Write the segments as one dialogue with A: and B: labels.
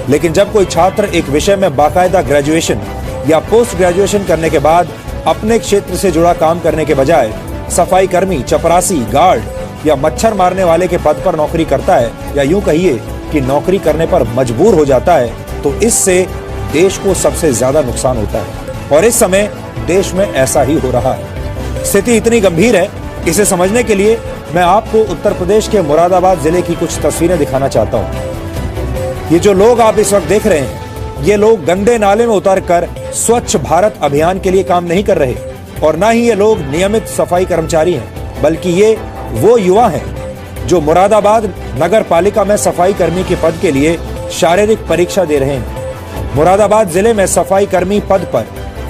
A: लेकिन जब कोई छात्र एक विषय में बाकायदा ग्रेजुएशन या पोस्ट ग्रेजुएशन करने के बाद अपने क्षेत्र से जुड़ा काम करने के बजाय सफाई कर्मी, चपरासी, गार्ड या मच्छर मारने वाले के पद पर नौकरी करता है, या यूं कहिए कि नौकरी करने पर मजबूर हो जाता है, तो इससे देश को सबसे ज्यादा नुकसान होता है। और इस समय देश में ऐसा ही हो रहा है। स्थिति इतनी गंभीर है, इसे समझने के लिए मैं आपको उत्तर प्रदेश के मुरादाबाद जिले की कुछ तस्वीरें दिखाना चाहता हूं। ये जो लोग आप इस वक्त देख रहे हैं, ये लोग गंदे नाले में उतरकर स्वच्छ भारत अभियान के लिए काम नहीं कर रहे, और ना ही ये लोग नियमित सफाई कर्मचारी हैं, बल्कि ये वो युवा हैं जो मुरादाबाद नगर पालिका में सफाई कर्मी के पद के लिए शारीरिक परीक्षा दे रहे हैं। मुरादाबाद जिले में सफाई कर्मी पद पर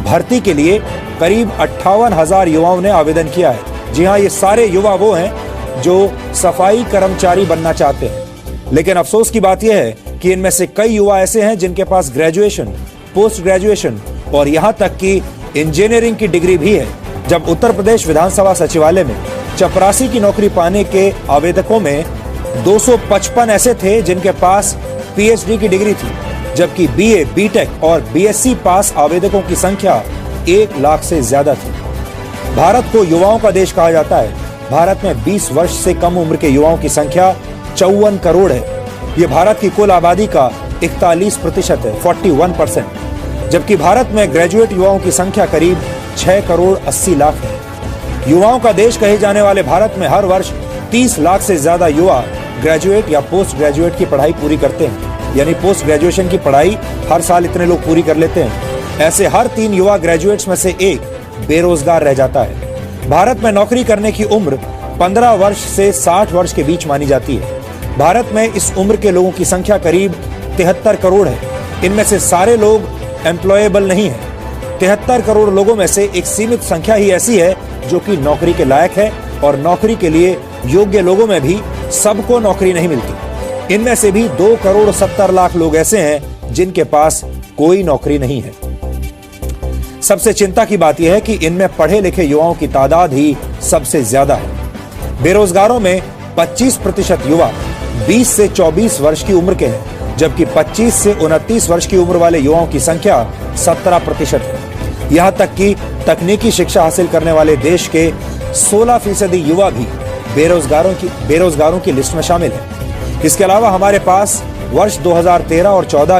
A: भर्ती के लिए करीब 58,000 युवाओं ने आवेदन किया है। जी हाँ, ये सारे युवा वो हैं जो सफाई कर्मचारी बनना चाहते हैं। लेकिन अफसोस की बात यह है कि इनमें से कई युवा ऐसे हैं जिनके पास ग्रेजुएशन, पोस्ट ग्रेजुएशन और यहाँ तक कि इंजीनियरिंग की डिग्री भी है। जब उत्तर प्रदेश विधानसभा सचिवालय में चपरासी की नौकरी पाने के आवेदकों में 255 ऐसे थे जिनके पास पीएचडी की डिग्री थी, जबकि बीए, बीटेक और बीएससी पास आवेदकों की संख्या 1 लाख से ज्यादा थी। भारत को युवाओं का देश कहा जाता है। भारत में 20 वर्ष से कम उम्र के युवाओं की संख्या 54 करोड़ है। ये भारत की कुल आबादी का 41% है, 41%, जबकि भारत में ग्रेजुएट युवाओं की संख्या करीब 6 करोड़ 80 लाख है। युवाओं का देश कहे जाने वाले भारत में हर वर्ष 30 लाख से ज्यादा युवा ग्रेजुएट या पोस्ट ग्रेजुएट की पढ़ाई पूरी करते हैं, यानी पोस्ट ग्रेजुएशन की पढ़ाई हर साल इतने लोग पूरी कर लेते हैं। ऐसे हर 3 युवा ग्रेजुएट्स में से एक बेरोजगार रह जाता है। भारत में नौकरी करने की उम्र 15 वर्ष से 60 वर्ष के बीच मानी जाती है। भारत में इस उम्र के लोगों की संख्या करीब 73 करोड़ है। इनमें से सारे लोग एम्प्लॉयबल नहीं है। 73 करोड़ लोगों में से एक सीमित संख्या ही ऐसी है जो कि नौकरी के लायक है, और नौकरी के लिए योग्य लोगों में भी सबको नौकरी नहीं मिलती। इनमें से भी 2 करोड़ 70 लाख लोग ऐसे हैं जिनके पास कोई नौकरी नहीं है। सबसे चिंता की बात यह है कि इनमें पढ़े लिखे युवाओं की तादाद ही सबसे ज्यादा है। बेरोजगारों में 25% युवा 20 से 24 वर्ष की उम्र के हैं, जबकि 25 से 29 वर्ष की उम्र वाले युवाओं की संख्या 17% है। यहाँ तक कि तकनीकी शिक्षा हासिल करने वाले देश के 16% युवा भी बेरोजगारों की लिस्ट में शामिल है। इसके अलावा हमारे पास वर्ष 2013 और 14